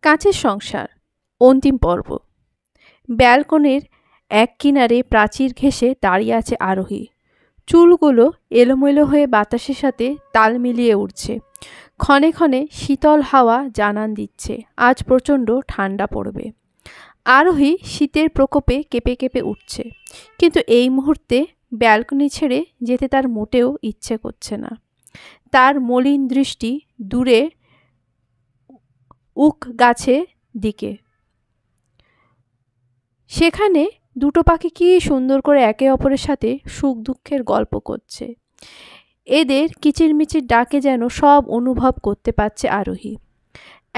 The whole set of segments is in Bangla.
কাঁচের সংসার অন্তিম পর্ব। ব্যালকনির এক কিনারে প্রাচীর ঘেঁষে দাঁড়িয়ে আছে আরোহী। চুলগুলো এলোমেলো হয়ে বাতাসের সাথে তাল মিলিয়ে উঠছে। ক্ষণে ক্ষণে শীতল হাওয়া জানান দিচ্ছে আজ প্রচণ্ড ঠান্ডা পড়বে। আরোহী শীতের প্রকোপে কেঁপে কেঁপে উঠছে, কিন্তু এই মুহূর্তে ব্যালকনি ছেড়ে যেতে তার মোটেও ইচ্ছে করছে না। তার মলিন দৃষ্টি দূরে উক গাছের দিকে। সেখানে দুটো পাখি কি সুন্দর করে একে অপরের সাথে সুখ দুঃখের গল্প করছে। এদের কিচিরমিচির ডাকে যেন সব অনুভব করতে পারছে আরোহী।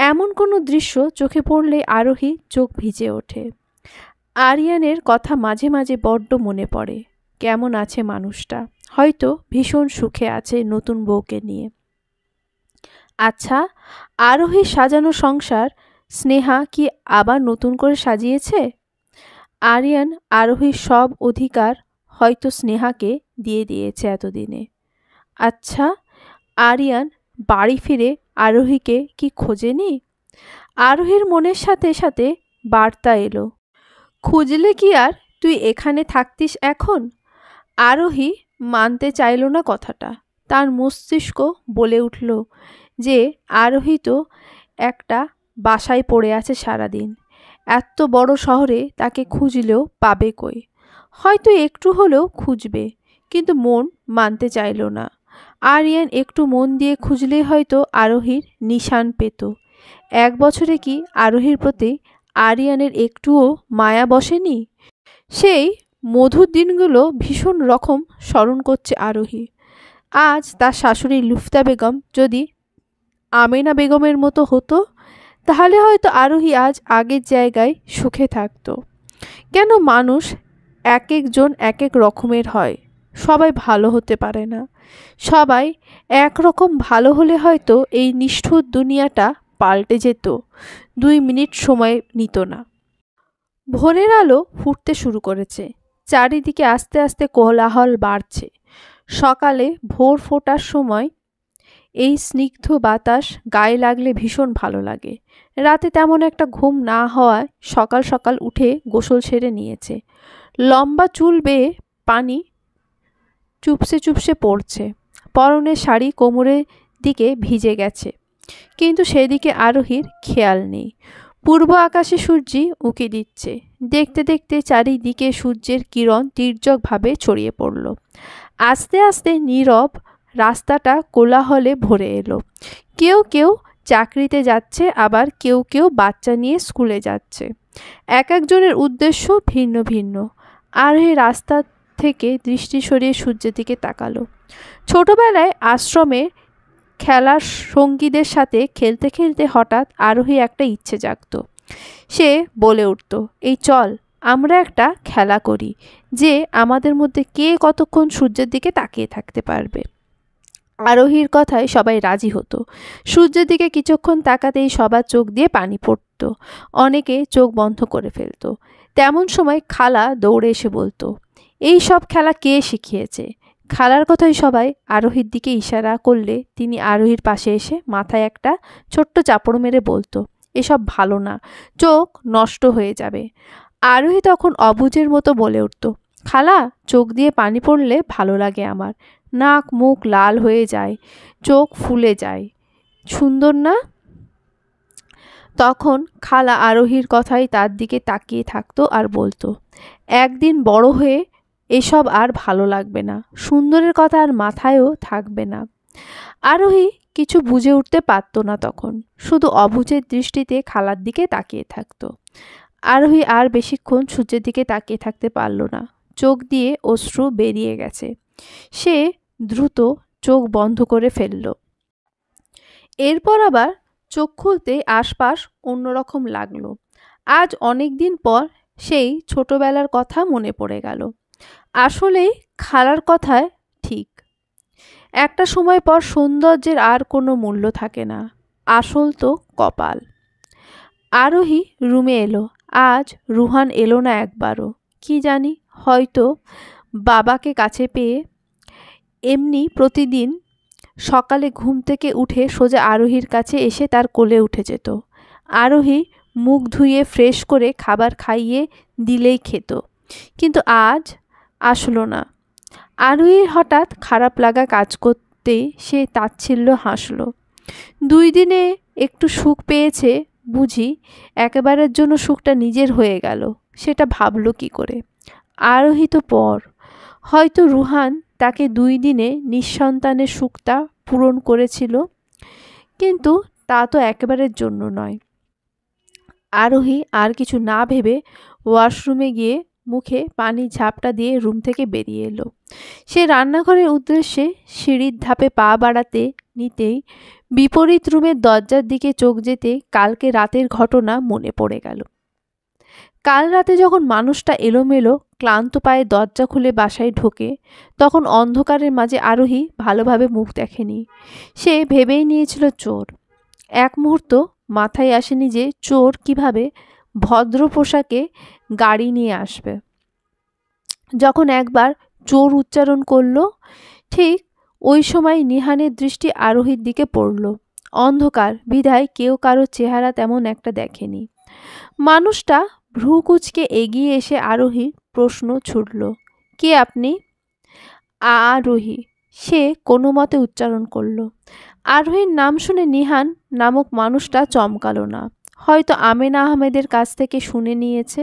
এমন কোনো দৃশ্য চোখে পড়লে আরোহী চোখ ভিজে ওঠে। আরিয়ানের কথা মাঝে মাঝে বড্ড মনে পড়ে। কেমন আছে মানুষটা, হয়তো ভীষণ সুখে আছে নতুন বউকে নিয়ে। আচ্ছা, আরোহীর সাজানো সংসার স্নেহা কি আবার নতুন করে সাজিয়েছে? আরিয়ান আরোহীর সব অধিকার হয়তো স্নেহাকে দিয়ে দিয়েছে এতদিনে। আচ্ছা, আরিয়ান বাড়ি ফিরে আরোহীকে কি খোঁজেনি? আরোহীর মনের সাথে সাথে বার্তা এলো, খুঁজলে কি আর তুই এখানে থাকতিস এখন? আরোহী মানতে চাইল না কথাটা। তার মস্তিষ্ক বলে উঠল যে আরোহী তো একটা বাসায় পড়ে আছে সারাদিন। এত বড় শহরে তাকে খুঁজলেও পাবে কই? হয়তো একটু হলেও খুঁজবে, কিন্তু মন মানতে চাইল না। আরিয়ান একটু মন দিয়ে খুঁজলেই হয়তো আরোহীর নিশান পেত। 1 বছরে কি আরোহীর প্রতি আরিয়ানের একটুও মায়া বসেনি? সেই মধুর দিনগুলো ভীষণ রকম স্মরণ করছে আরোহী। আজ তার শাশুড়ি লুফতা বেগম যদি আমেনা বেগমের মতো হতো, তাহলে হয়তো আরোহী আজ আগের জায়গায় সুখে থাকতো। কেন মানুষ এক একজন এক এক রকমের হয়? সবাই ভালো হতে পারে না। সবাই একরকম ভালো হলে হয়তো এই নিষ্ঠুর দুনিয়াটা পাল্টে যেত। 2 মিনিট সময় নিত না। ভোরের আলো ফুটতে শুরু করেছে। চারিদিকে আস্তে আস্তে কোলাহল বাড়ছে। সকালে ভোর ফোটার সময় এই স্নিগ্ধ বাতাস গায়ে লাগলে ভীষণ ভালো লাগে। রাতে তেমন একটা ঘুম না হওয়ায় সকাল সকাল উঠে গোসল সেরে নিয়েছে। লম্বা চুল বেয়ে পানি চুপসে চুপসে পড়ছে। পরনের শাড়ি কোমরের দিকে ভিজে গেছে, কিন্তু সেদিকে আরোহীর খেয়াল নেই। পূর্ব আকাশে সূর্যি উঁকি দিচ্ছে। দেখতে দেখতে চারিদিকে সূর্যের কিরণ তির্যকভাবে ছড়িয়ে পড়ল। আস্তে আস্তে নীরব রাস্তাটা কোলাহলে ভরে এলো। কেউ কেউ চাকরিতে যাচ্ছে, আবার কেউ কেউ বাচ্চা নিয়ে স্কুলে যাচ্ছে। এক একজনের উদ্দেশ্য ভিন্ন ভিন্ন। আরোহী রাস্তা থেকে দৃষ্টি সরিয়ে সূর্যের দিকে তাকালো। ছোটবেলায় আশ্রমে খেলার সঙ্গীদের সাথে খেলতে খেলতে হঠাৎ আরোহী একটা ইচ্ছে জাগত। সে বলে উঠত, এই চল আমরা একটা খেলা করি যে আমাদের মধ্যে কে কতক্ষণ সূর্যের দিকে তাকিয়ে থাকতে পারবে। আরোহীর কথায় সবাই রাজি হতো। সূর্যের দিকে কিছুক্ষণ তাকাতেই সবার চোখ দিয়ে পানি পড়ত। অনেকে চোখ বন্ধ করে ফেলত। তেমন সময় খালা দৌড়ে এসে বলতো, এই সব খেলা কে শিখিয়েছে? খালার কথায় সবাই আরোহীর দিকে ইশারা করলে তিনি আরোহীর পাশে এসে মাথায় একটা ছোট্ট চাপড় মেরে বলতো, এসব ভালো না, চোখ নষ্ট হয়ে যাবে। আরোহী তখন অবুঝের মতো বলে উঠত, খালা, চোখ দিয়ে পানি পড়লে ভালো লাগে আমার। নাক মুখ লাল হয়ে যায়, চোখ ফুলে যায়, সুন্দর না? তখন খালা আরোহীর কথাই তার দিকে তাকিয়ে থাকতো আর বলতো, একদিন বড় হয়ে এসব আর ভালো লাগবে না, সুন্দরের কথা আর মাথায়ও থাকবে না। আরোহী কিছু বুঝে উঠতে পারতো না তখন, শুধু অবুঝের দৃষ্টিতে খালার দিকে তাকিয়ে থাকতো। আরোহী আর বেশিক্ষণ সূর্যের দিকে তাকিয়ে থাকতে পারল না। চোখ দিয়ে অশ্রু বেরিয়ে গেছে। সে দ্রুত চোখ বন্ধ করে ফেলল। এরপর আবার চোখ খুলতে আশপাশ অন্যরকম লাগলো। আজ অনেক দিন পর সেই ছোটবেলার কথা মনে পড়ে গেল। আসলেই খালার কথায় ঠিক। একটা সময় পর সৌন্দর্যের আর কোনো মূল্য থাকে না, আসল তো কপাল। আরোহী রুমে এলো। আজ রুহান এলো না একবারও। কি জানি, হয়তো বাবাকে কাছে পেয়ে। এমনি প্রতিদিন সকালে ঘুম থেকে উঠে সোজা আরোহীর কাছে এসে তার কোলে উঠে যেত। আরোহী মুখ ধুয়ে ফ্রেশ করে খাবার খাইয়ে দিলেই খেত, কিন্তু আজ আসলো না। আরোহীর হঠাৎ খারাপ লাগা কাজ করতেই সে তাচ্ছিল্য হাসল। 2 দিনে একটু সুখ পেয়েছে বুঝি, একেবারের জন্য সুখটা নিজের হয়ে গেল, সেটা ভাবল কি করে? আরোহী তো পর, হয়তো রুহান তাকে 2 দিনে নিঃসন্তানের সুখটা পূরণ করেছিল, কিন্তু তা তো একেবারের জন্য নয়। আরোহী আর কিছু না ভেবে ওয়াশরুমে গিয়ে মুখে পানির ঝাপটা দিয়ে রুম থেকে বেরিয়ে এলো। সে রান্নাঘরের উদ্দেশ্যে সিঁড়ির ধাপে পা বাড়াতে নিতেই বিপরীত রুমের দরজার দিকে চোখ যেতে কালকে রাতের ঘটনা মনে পড়ে গেল। কাল রাতে যখন মানুষটা এলোমেলো ক্লান্ত পায়ে দরজা খুলে বাসায় ঢোকে, তখন অন্ধকারের মাঝে আরোহী ভালোভাবে মুখ দেখেনি। সে ভেবেই নিয়েছিল চোর। এক মুহূর্ত মাথায় আসেনি যে চোর কিভাবে ভদ্র পোশাকে গাড়ি নিয়ে আসবে। যখন একবার চোর উচ্চারণ করল, ঠিক ওই সময় নিহানের দৃষ্টি আরোহীর দিকে পড়ল। অন্ধকার বিধায় কেউ কারো চেহারা তেমন একটা দেখেনি। মানুষটা ভ্রু কুঁচকে এগিয়ে এসে আরোহীর প্রশ্ন ছুড়ল, কে আপনি? আরোহী, সে কোনো মতে উচ্চারণ করল। আরোহীর নাম শুনে নিহান নামক মানুষটা চমকালো না, হয়তো আমেনা আহমেদের কাছ থেকে শুনে নিয়েছে।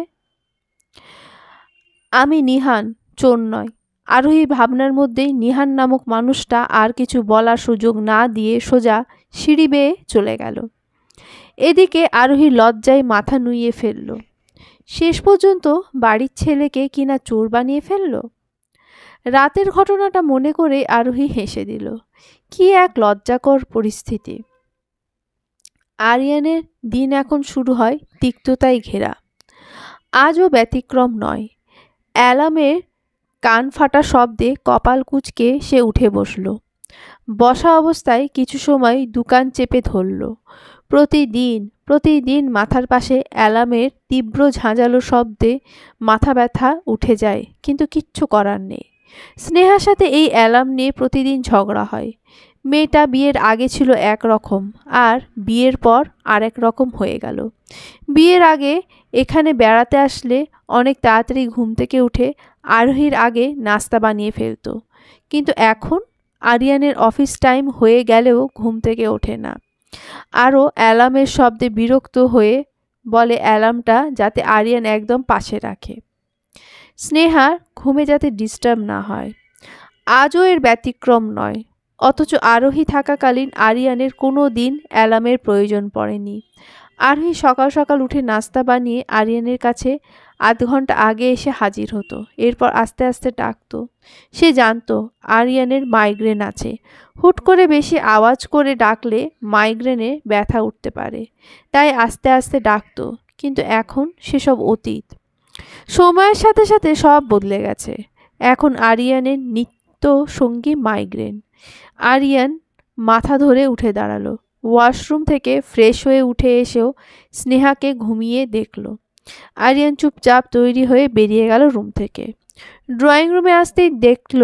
আমি নিহান, চোর নয়। আরোহী ভাবনার মধ্যেই নিহান নামক মানুষটা আর কিছু বলার সুযোগ না দিয়ে সোজা সিঁড়ি বেয়ে চলে গেল। এদিকে আরোহী লজ্জায় মাথা নুইয়ে ফেলল। শেষ পর্যন্ত বাড়ির ছেলেকে কিনা চোর বানিয়ে ফেলল। রাতের ঘটনাটা মনে করে আরোহী হেসে দিল। কি এক লজ্জাকর পরিস্থিতি! আরিয়ানের দিন এখন শুরু হয় তিক্ততায় ঘেরা। আজও ব্যতিক্রম নয়। অ্যালার্মের কান ফাটা শব্দে কপাল কুঁচকে সে উঠে বসল। বসা অবস্থায় কিছু সময় দুকান চেপে ধরল। প্রতিদিন মাথার পাশে অ্যালার্মের তীব্র ঝাঁঝালো শব্দে মাথা ব্যথা উঠে যায়, কিন্তু কিচ্ছু করার নেই। স্নেহার সাথে এই অ্যালার্ম নিয়ে প্রতিদিন ঝগড়া হয়। মেয়েটা বিয়ের আগে ছিল একরকম, আর বিয়ের পর আরেক রকম হয়ে গেল। বিয়ের আগে এখানে বেড়াতে আসলে অনেক তাড়াতাড়ি ঘুম থেকে উঠে আরোহীর আগে নাস্তা বানিয়ে ফেলত, কিন্তু এখন আরিয়ানের অফিস টাইম হয়ে গেলেও ঘুম থেকে ওঠে না। আরও অ্যালার্মের শব্দে বিরক্ত হয়ে বলে অ্যালার্মটা যাতে আরিয়ান একদম পাশে রাখে, স্নেহার ঘুমে যাতে ডিস্টার্ব না হয়। আজও এর ব্যতিক্রম নয়, অথচ আরোহী থাকাকালীন আরিয়ানের কোনো দিন অ্যালার্মের প্রয়োজন পড়েনি। আরোহী সকাল সকাল উঠে নাস্তা বানিয়ে আরিয়ানের কাছে আধ ঘন্টা আগে এসে হাজির হতো, এরপর আস্তে আস্তে ডাকতো। সে জানতো আরিয়ানের মাইগ্রেন আছে, হুট করে বেশি আওয়াজ করে ডাকলে মাইগ্রেনে ব্যথা উঠতে পারে, তাই আস্তে আস্তে ডাকতো। কিন্তু এখন সেসব অতীত। সময়ের সাথে সাথে সব বদলে গেছে। এখন আরিয়ানের নিত্য সঙ্গী মাইগ্রেন। আরিয়ান মাথা ধরে উঠে দাঁড়ালো। ওয়াশরুম থেকে ফ্রেশ হয়ে উঠে এসেও স্নেহাকে ঘুমিয়ে দেখল। আরিয়ান চুপচাপ তৈরি হয়ে বেরিয়ে গেল রুম থেকে। ড্রয়িং রুমে আসতেই দেখল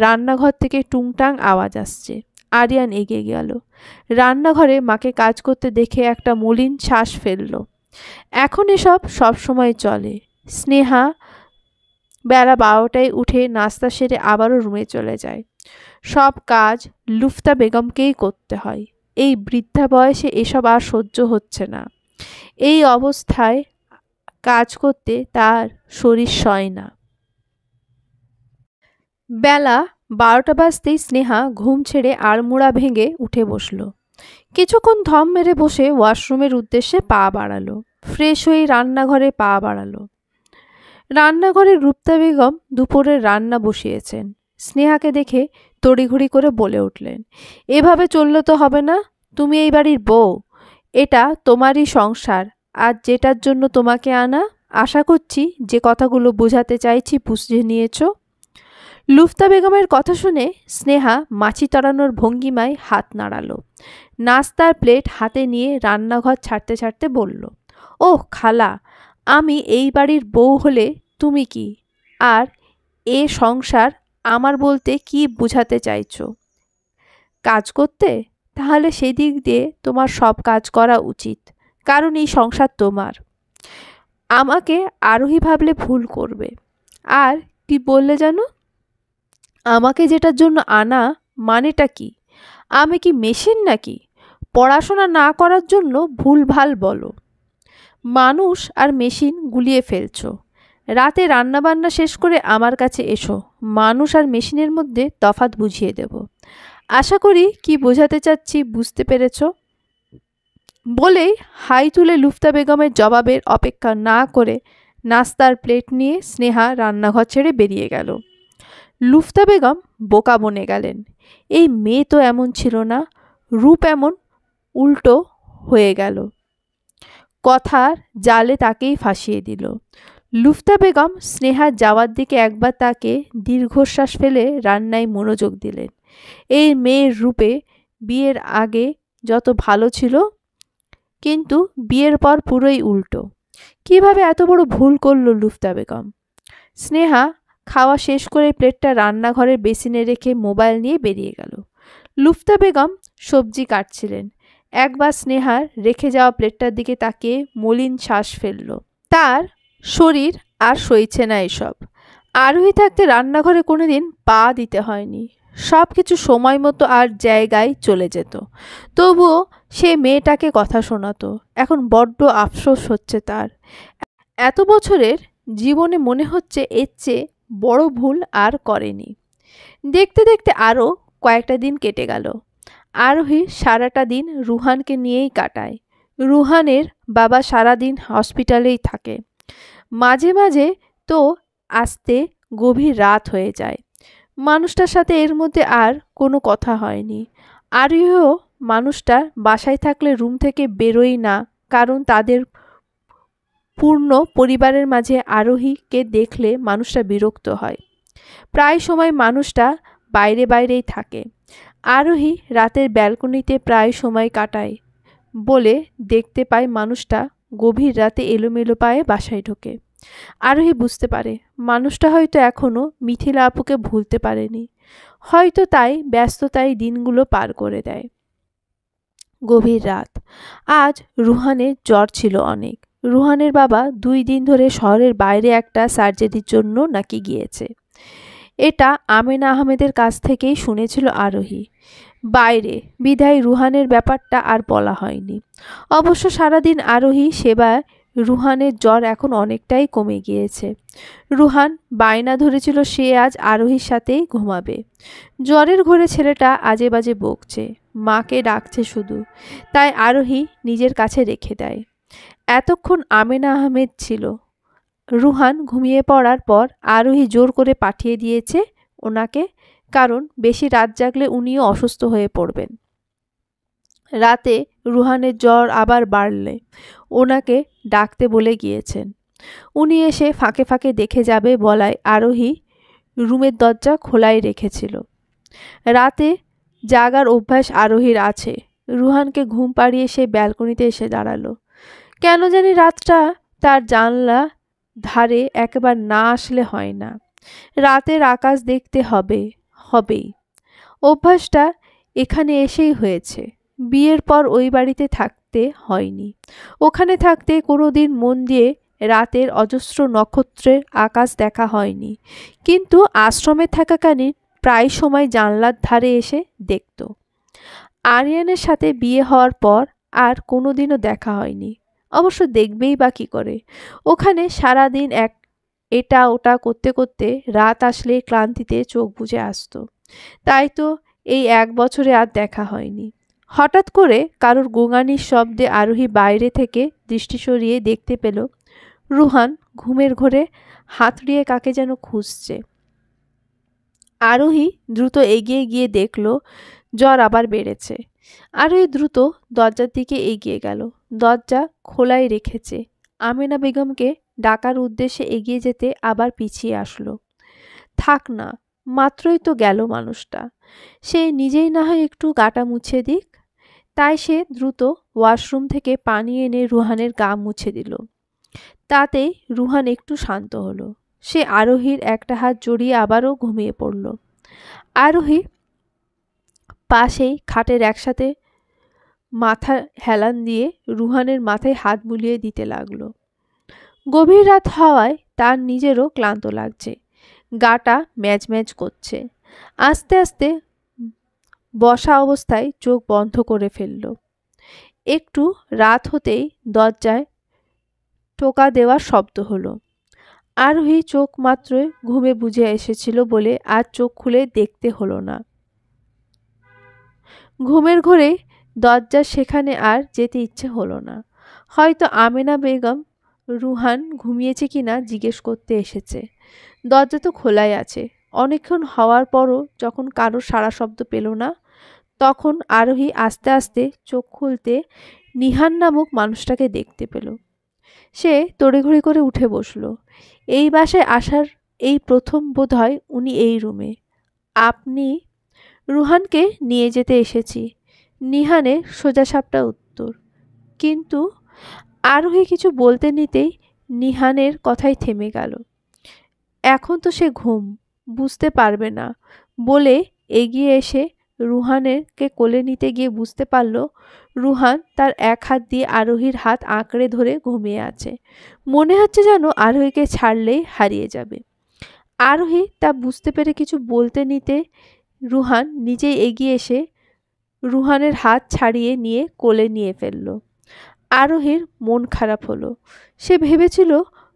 রান্নাঘর থেকে টুংটাং আওয়াজ আসছে। আরিয়ান এগিয়ে গেল। রান্নাঘরে মাকে কাজ করতে দেখে একটা মলিন শ্বাস ফেলল। এখন এসব সবসময় চলে। স্নেহা বেলা 12টায় উঠে নাস্তা সেরে আবারও রুমে চলে যায়। সব কাজ লুফতা বেগমকেই করতে হয়। এই বৃদ্ধা বয়সে এসব আর সহ্য হচ্ছে না। এই অবস্থায় কাজ করতে তার শরীর সয় না। বেলা 12টা বাজতেই স্নেহা ঘুম ছেড়ে আড়মোড়া ভেঙে উঠে বসল। কিছুক্ষণ থম মেরে বসে ওয়াশরুমের উদ্দেশ্যে পা বাড়ালো। ফ্রেশ হয়ে রান্নাঘরে পা বাড়ালো। রান্নাঘরে রূপতা বেগম দুপুরের রান্না বসিয়েছেন। স্নেহাকে দেখে তড়িঘড়ি করে বলে উঠলেন, এভাবে চললে তো হবে না। তুমি এই বাড়ির বউ, এটা তোমারই সংসার, আর যেটার জন্য তোমাকে আনা। আশা করছি যে কথাগুলো বোঝাতে চাইছি বুঝে নিয়েছ। লুফতা বেগমের কথা শুনে স্নেহা মাছি তাড়ানোর ভঙ্গিমায় হাত নাড়ালো। নাস্তার প্লেট হাতে নিয়ে রান্নাঘর ছাড়তে ছাড়তে বলল, ওহ খালা, আমি এই বাড়ির বউ হলে তুমি কি, আর এ সংসার আমার বলতে কি বোঝাতে চাইছো? কাজ করতে? তাহলে সেদিক দিয়ে তোমার সব কাজ করা উচিত। কারণ এই সংসার তোমার। আমাকে আরোহী ভাবলে ভুল করবে। আর কি বললে জানো? আমাকে যেটার জন্য আনা মানেটা কি? আমি কি মেশিন নাকি? পড়াশোনা না করার জন্য ভুলভাল বলো। মানুষ আর মেশিন গুলিয়ে ফেলছো। রাতে রান্নাবান্না শেষ করে আমার কাছে এসো, মানুষ আর মেশিনের মধ্যে তফাৎ বুঝিয়ে দেব। আশা করি কি বোঝাতে চাচ্ছি বুঝতে পেরেছ। বলেই হাই তুলে লুফতা বেগমের জবাবের অপেক্ষা না করে নাস্তার প্লেট নিয়ে স্নেহা রান্নাঘর ছেড়ে বেরিয়ে গেল। লুফতা বেগম বোকা বনে গেলেন। এই মেয়ে তো এমন ছিল না, রূপ এমন উল্টো হয়ে গেল। কথার জালে তাকেই ফাঁসিয়ে দিল। লুফতা বেগম স্নেহার যাওয়ার দিকে একবার তাকে দীর্ঘশ্বাস ফেলে রান্নায় মনোযোগ দিলেন। এই মেয়ের রূপে বিয়ের আগে যত ভালো ছিল, কিন্তু বিয়ের পর পুরোই উল্টো। কিভাবে এত বড় ভুল করল লুফতা বেগম? স্নেহা খাওয়া শেষ করে প্লেটটা রান্নাঘরের বেসিনে রেখে মোবাইল নিয়ে বেরিয়ে গেল। লুফতা বেগম সবজি কাটছিলেন। একবার স্নেহার রেখে যাওয়া প্লেটটার দিকে তাকিয়ে মলিন শ্বাস ফেলল। তার শরীর আর সইছে না এসব। আরোহী থাকতে রান্নাঘরে কোনোদিন পা দিতে হয়নি। সব কিছু সময় মতো আর জায়গায় চলে যেত। তবুও সে মেয়েটাকে কথা শোনাতো। এখন বড্ড আফসোস হচ্ছে তার। এত বছরের জীবনে মনে হচ্ছে এর চেয়ে বড় ভুল আর করেনি। দেখতে দেখতে আরও কয়েকটা দিন কেটে গেল। আরোহী সারাটা দিন রুহানকে নিয়েই কাটায়। রুহানের বাবা সারাদিন হসপিটালেই থাকে। মাঝে মাঝে তো আসতে গভীর রাত হয়ে যায়। মানুষটার সাথে এর মধ্যে আর কোনো কথা হয়নি। আরোহীও মানুষটা বাসায় থাকলে রুম থেকে বেরোই না, কারণ তাদের পূর্ণ পরিবারের মাঝে আরোহীকে দেখলে মানুষটা বিরক্ত হয়। প্রায় সময় মানুষটা বাইরে বাইরেই থাকে। আরোহী রাতের ব্যালকনিতে প্রায় সময় কাটায় বলে দেখতে পায় মানুষটা গভীর রাতে এলোমেলো পায়ে বাসায় ঢোকে। আরোহী বুঝতে পারে মানুষটা হয়তো এখনও মিথিলা আপুকে ভুলতে পারেনি। হয়তো তাই ব্যস্ততায় দিনগুলো পার করে দেয়। গভীর রাত। আজ রুহানের জ্বর ছিল অনেক। রুহানের বাবা 2 দিন ধরে শহরের বাইরে একটা সার্জারির জন্য নাকি গিয়েছে। এটা আমেনা আহমেদের কাছ থেকেই শুনেছিল আরোহী। বাইরে বিধায় রুহানের ব্যাপারটা আর বলা হয়নি। অবশ্য সারাদিন আরোহী সেবায় রুহানের জ্বর এখন অনেকটাই কমে গিয়েছে। রুহান বায়না ধরেছিল সে আজ আরোহীর সাথেই ঘুমাবে। জ্বরের ঘোরে ছেলেটা আজে বাজে বকছে, মাকে ডাকছে শুধু। তাই আরোহী নিজের কাছে রেখে দেয়। এতক্ষণ আমেনা আহমেদ ছিল। রুহান ঘুমিয়ে পড়ার পর আরোহী জোর করে পাঠিয়ে দিয়েছে ওনাকে, কারণ বেশি রাত জাগলে উনিও অসুস্থ হয়ে পড়বেন। রাতে রুহানের জ্বর আবার বাড়লে ওনাকে ডাকতে বলে গিয়েছেন। উনি এসে ফাঁকে ফাঁকে দেখে যাবে বলায় আরোহী রুমের দরজা খোলাই রেখেছিল। রাতে জাগার অভ্যাস আরোহীর আছে। রুহানকে ঘুম পাড়িয়ে সে ব্যালকনিতে এসে দাঁড়ালো। কেন জানি রাতটা তার জানলা ধারে একবার না আসলে হয় না। রাতের আকাশ দেখতে হবেই। অভ্যাসটা এখানে এসেই হয়েছে। বিয়ের পর ওই বাড়িতে থাকতে হয়নি। ওখানে থাকতে কোনোদিন মন দিয়ে রাতের অজস্র নক্ষত্রের আকাশ দেখা হয়নি, কিন্তু আশ্রমে থাকাকালীন প্রায় সময় জানলার ধারে এসে দেখত। আরিয়ানের সাথে বিয়ে হওয়ার পর আর কোনোদিনও দেখা হয়নি। অবশ্য দেখবেই বা কী করে? ওখানে সারাদিন এটা ওটা করতে করতে রাত আসলে ক্লান্তিতে চোখ বুজে আসতো। তাই তো এই 1 বছরে আর দেখা হয়নি। হঠাৎ করে কারোর গোঙানির শব্দে আরোহী বাইরে থেকে দৃষ্টি সরিয়ে দেখতে পেল রুহান ঘুমের ঘোরে হাতড়িয়ে কাকে যেন খুঁজছে। আরোহী দ্রুত এগিয়ে গিয়ে দেখল জ্বর আবার বেড়েছে। আরোহী দ্রুত দরজার দিকে এগিয়ে গেল। দরজা খোলাই রেখেছে। আমেনা বেগমকে ডাকার উদ্দেশ্যে এগিয়ে যেতে আবার পিছিয়ে আসলো। থাক না, মাত্রই তো গেল মানুষটা। সে নিজেই না হয় একটু গাটা মুছে দিক। তাই সে দ্রুত ওয়াশরুম থেকে পানি এনে রুহানের গা মুছে দিল। তাতেই রুহান একটু শান্ত হলো। সে আরোহীর একটা হাত জড়িয়ে আবারও ঘুমিয়ে পড়ল। আরোহী পাশেই খাটের একসাথে মাথা হেলান দিয়ে রুহানের মাথায় হাত বুলিয়ে দিতে লাগলো। গভীর রাত হওয়ায় তার নিজেরও ক্লান্ত লাগছে, গাটা ম্যাজম্যাজ করছে। আস্তে আস্তে বসা অবস্থায় চোখ বন্ধ করে ফেলল। একটু রাত হতেই দরজায় টোকা দেওয়ার শব্দ হলো। আরোহী চোখ মাত্রই ঘুমে বুঝে এসেছিল বলে আর চোখ খুলে দেখতে হলো না। ঘুমের ঘোরে দরজা সেখানে আর যেতে ইচ্ছে হলো না। হয়তো আমেনা বেগম রুহান ঘুমিয়েছে কিনা জিজ্ঞেস করতে এসেছে। দরজা তো খোলাই আছে। অনেকক্ষণ হওয়ার পরও যখন কারো সাড়া শব্দ পেল না, তখন আরোহী আস্তে আস্তে চোখ খুলতে নিহান নামক মানুষটাকে দেখতে পেল। সে তড়িঘড়ি করে উঠে বসল। এই বাসায় আসার এই প্রথম বোধহয় উনি এই রুমে। আপনি? রুহানকে নিয়ে যেতে এসেছি, নিহানের সোজাসাপটা উত্তর। কিন্তু আরোহী কিছু বলতে নিতেই নিহানের কথাই থেমে গেল। এখন তো সে ঘুম, বুঝতে পারবে না বলে এগিয়ে এসে রুহানেরকে কোলে নিতে গিয়ে বুঝতে পারল রুহান তার এক হাত দিয়ে আরোহীর হাত আঁকড়ে ধরে ঘুমিয়ে আছে। মনে হচ্ছে যেন আরোহীকে ছাড়লেই হারিয়ে যাবে। আরোহী তা বুঝতে পেরে কিছু বলতে নিতে রুহান নিজেই এগিয়ে এসে রুহানের হাত ছাড়িয়ে নিয়ে কোলে নিয়ে ফেলল। আরোহীর মন খারাপ হলো। সে ভেবেছিল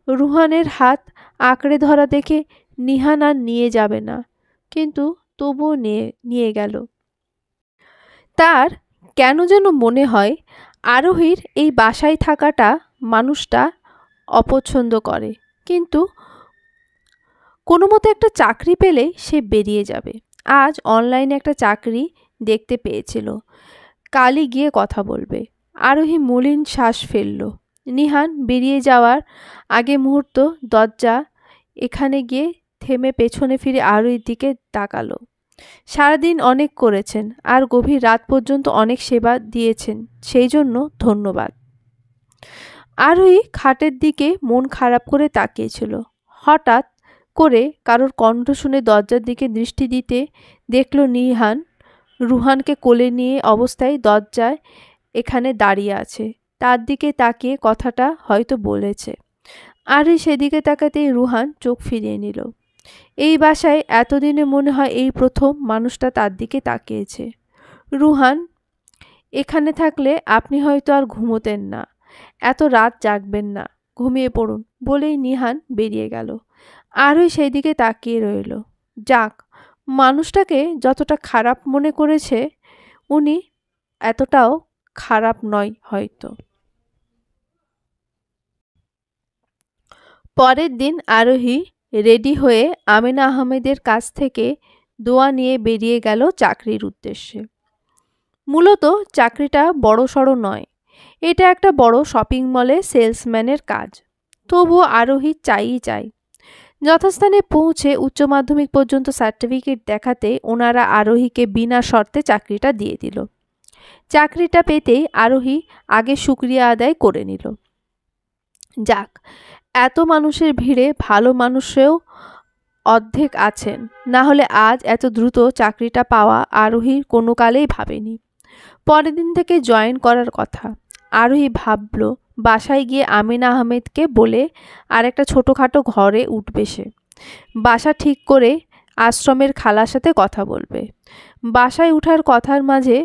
রুহানের হাত আঁকড়ে ধরা দেখে নিহান আর নিয়ে যাবে না, কিন্তু তবুও নিয়ে গেল। তার কেন যেন মনে হয় আরোহীর এই বাসায় থাকাটা মানুষটা অপছন্দ করে, কিন্তু কোনো মতো একটা চাকরি পেলে সে বেরিয়ে যাবে। আজ অনলাইনে একটা চাকরি দেখতে পেয়েছিল, কালই গিয়ে কথা বলবে। আরোহী মলিন শ্বাস ফেলল। নিহান বেরিয়ে যাওয়ার আগে মুহূর্ত দরজা এখানে গিয়ে থেমে পেছনে ফিরে আরোহীর দিকে তাকালো। সারাদিন অনেক করেছেন আর গভীর রাত পর্যন্ত অনেক সেবা দিয়েছেন, সেই জন্য ধন্যবাদ। আরোহী খাটের দিকে মন খারাপ করে তাকিয়েছিল। হঠাৎ করে কারোর কণ্ঠ শুনে দরজার দিকে দৃষ্টি দিতে দেখল নিহান রুহানকে কোলে নিয়ে অবস্থায় দরজায় এখানে দাঁড়িয়ে আছে। তার দিকে তাকিয়ে কথাটা হয়তো বলেছে। আরোহী সেদিকে তাকাতেই রুহান চোখ ফিরিয়ে নিল। এই বাসায় এতদিনে মনে হয় এই প্রথম মানুষটা তার দিকে তাকিয়েছে। রুহান, এখানে থাকলে আপনি হয়তো আর ঘুমোতেন না, এত রাত জাগবেন না, ঘুমিয়ে পড়ুন বলেই নিহান বেরিয়ে গেল। আরোহী সেই দিকে তাকিয়ে রইল। যাক, মানুষটাকে যতটা খারাপ মনে করেছে উনি এতটাও খারাপ নয় হয়তো। পরের দিন আরোহী রেডি হয়ে আমেনা আহমেদের কাছ থেকে দোয়া নিয়ে বেরিয়ে গেল চাকরির উদ্দেশ্যে। মূলত চাকরিটা বড়সড় নয়, এটা একটা বড় শপিং মলে সেলসম্যানের কাজ। তবুও আরোহী চাই। যথাস্থানে পৌঁছে উচ্চ মাধ্যমিক পর্যন্ত সার্টিফিকেট দেখাতে ওনারা আরোহীকে বিনা শর্তে চাকরিটা দিয়ে দিল। চাকরিটা পেতেই আরোহী আগে শুকরিয়া আদায় করে নিল। যাক, এত মানুষের ভিড়ে ভালো মানুষেও অর্ধেক আছেন, না হলে আজ এত দ্রুত চাকরিটা পাওয়া আরোহীর কোনো কালেই ভাবেনি। পরের দিন থেকে জয়েন করার কথা। আরোহী ভাবল বাসায় গিয়ে আমেনা আহমেদকে বলে আর একটা ছোটোখাটো ঘরে উঠবে সে। বাসা ঠিক করে আশ্রমের খালার সাথে কথা বলবে। বাসায় উঠার কথার মাঝে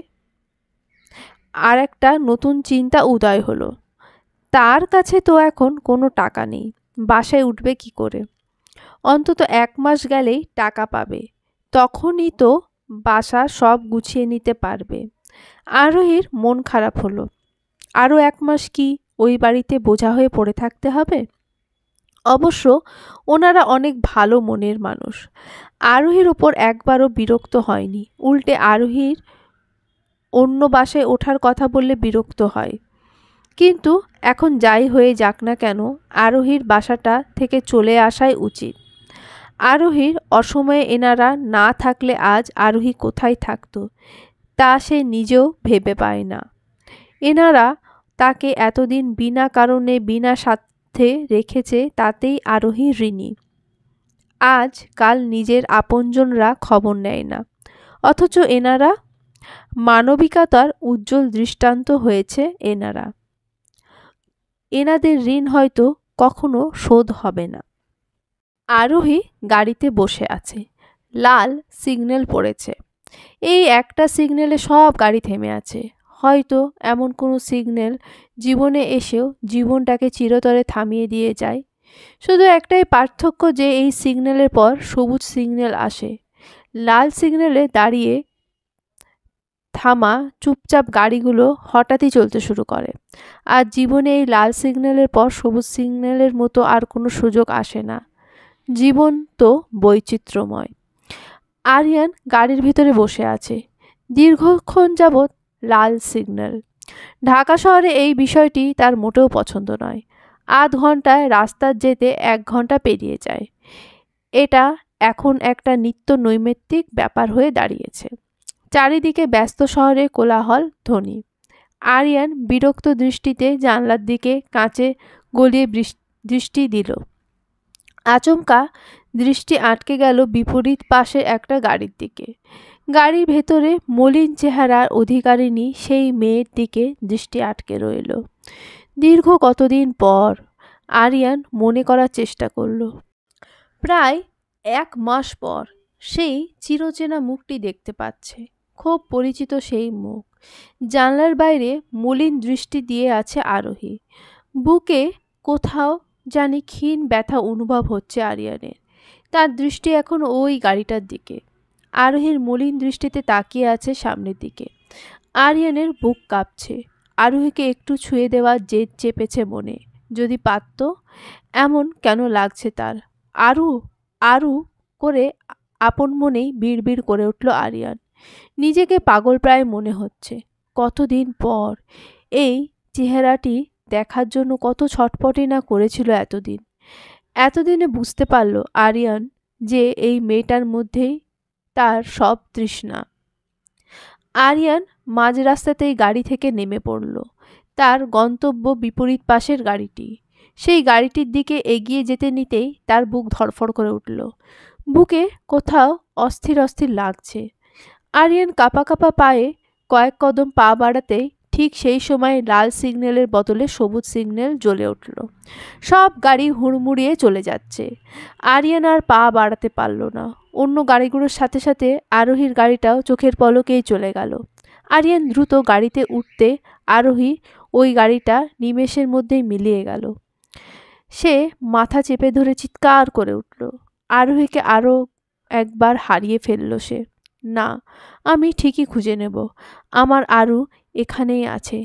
আর একটা নতুন চিন্তা উদয় হলো। তার কাছে তো এখন কোনো টাকা নেই, বাসায় উঠবে কি করে? অন্তত 1 মাস গেলেই টাকা পাবে, তখনই তো বাসা সব গুছিয়ে নিতে পারবে। আরোহীর মন খারাপ হলো। আরও 1 মাস কি ওই বাড়িতে বোঝা হয়ে পড়ে থাকতে হবে? অবশ্য ওনারা অনেক ভালো মনের মানুষ। আরোহীর ওপর একবারও বিরক্ত হয়নি, উল্টে আরোহীর অন্য বাসায় ওঠার কথা বললে বিরক্ত হয়। কিন্তু এখন যাই হয়ে যাক না কেন, আরোহীর বাসাটা থেকে চলে আসাই উচিত। আরোহীর অসময়ে এনারা না থাকলে আজ আরোহী কোথায় থাকতো তা সে নিজেও ভেবে পায় না। এনারা তাকে এতদিন বিনা কারণে বিনা স্বার্থে রেখেছে, তাতেই আরোহী ঋণী। আজ কাল নিজের আপনজনরা খবর নেয় না, অথচ এনারা মানবিকতার উজ্জ্বল দৃষ্টান্ত হয়েছে এনারা। এনাদের ঋণ হয়তো কখনো শোধ হবে না। আরোহী গাড়িতে বসে আছে। লাল সিগন্যাল পড়েছে। এই একটা সিগন্যালে সব গাড়ি থেমে আছে। হয়তো এমন কোনো সিগন্যাল জীবনে এসেও জীবনটাকে চিরতরে থামিয়ে দিয়ে যায়। শুধু একটাই পার্থক্য যে এই সিগন্যালের পর সবুজ সিগন্যাল আসে। লাল সিগন্যালে দাঁড়িয়ে থামা চুপচাপ গাড়িগুলো হঠাৎই চলতে শুরু করে। আর জীবনে এই লাল সিগন্যালের পর সবুজ সিগন্যালের মতো আর কোনো সুযোগ আসে না। জীবন তো বৈচিত্র্যময়। আরিয়ান গাড়ির ভিতরে বসে আছে। দীর্ঘক্ষণ যাবৎ লাল সিগন্যাল। ঢাকা শহরে এই বিষয়টি তার মোটেও পছন্দ নয়। আধ ঘন্টায় রাস্তার যেতে 1 ঘন্টা পেরিয়ে যায়। এটা এখন একটা নিত্য নৈমিত্তিক ব্যাপার হয়ে দাঁড়িয়েছে। চারিদিকে ব্যস্ত শহরে কোলাহল ধ্বনি। আরিয়ান বিরক্ত দৃষ্টিতে জানলার দিকে কাঁচে গলিয়ে দৃষ্টি দিল। আচমকা দৃষ্টি আটকে গেল বিপরীত পাশে একটা গাড়ির দিকে। গাড়ির ভেতরে মলিন চেহারার অধিকারিণী সেই মেয়ের দিকে দৃষ্টি আটকে রইল। দীর্ঘ কতদিন পর আরিয়ান মনে করার চেষ্টা করল। প্রায় 1 মাস পর সেই চিরচেনা মুখটি দেখতে পাচ্ছে। খুব পরিচিত সেই মুখ। জানলার বাইরে মলিন দৃষ্টি দিয়ে আছে আরোহী। বুকে কোথাও জানি ক্ষীণ ব্যথা অনুভব হচ্ছে আরিয়ানের। তার দৃষ্টি এখন ওই গাড়িটার দিকে। আরোহীর মলিন দৃষ্টিতে তাকিয়ে আছে সামনের দিকে। আরিয়ানের বুক কাঁপছে। আরোহীকে একটু ছুঁয়ে দেওয়ার জেদ চেপেছে মনে। যদি পারত। এমন কেন লাগছে তার? আরু আরু করে আপন মনেই বিড়বিড় করে উঠল আরিয়ান। নিজেকে পাগল প্রায় মনে হচ্ছে। কতদিন পর এই চেহারাটি দেখার জন্য কত ছটপটি না করেছিল এতদিন। এতদিনে বুঝতে পারল আরিয়ান যে এই মেয়েটার মধ্যেই তার সব তৃষ্ণা। আরিয়ান মাঝ রাস্তাতেই গাড়ি থেকে নেমে পড়ল। তার গন্তব্য বিপরীত পাশের গাড়িটি। সেই গাড়িটির দিকে এগিয়ে যেতে নিতেই তার বুক ধড়ফড় করে উঠল। বুকে কোথাও অস্থির অস্থির লাগছে। আরিয়ান কাঁপা কাঁপা পায়ে কয়েক কদম পা বাড়াতেই ঠিক সেই সময় লাল সিগন্যালের বদলে সবুজ সিগন্যাল জ্বলে উঠল। সব গাড়ি হুড়মুড়িয়ে চলে যাচ্ছে। আরিয়ান আর পা বাড়াতে পারল না। অন্য গাড়িগুলোর সাথে সাথে আরোহীর গাড়িটাও চোখের পলকেই চলে গেল। আরিয়ান দ্রুত গাড়িতে উঠতে আরোহী ওই গাড়িটা নিমেষের মধ্যেই মিলিয়ে গেল। সে মাথা চেপে ধরে চিৎকার করে উঠল। আরোহীকে আরও একবার হারিয়ে ফেলল সে। না, আমি ঠিকই খুঁজে নেব। আমার আরু এখানেই আছে।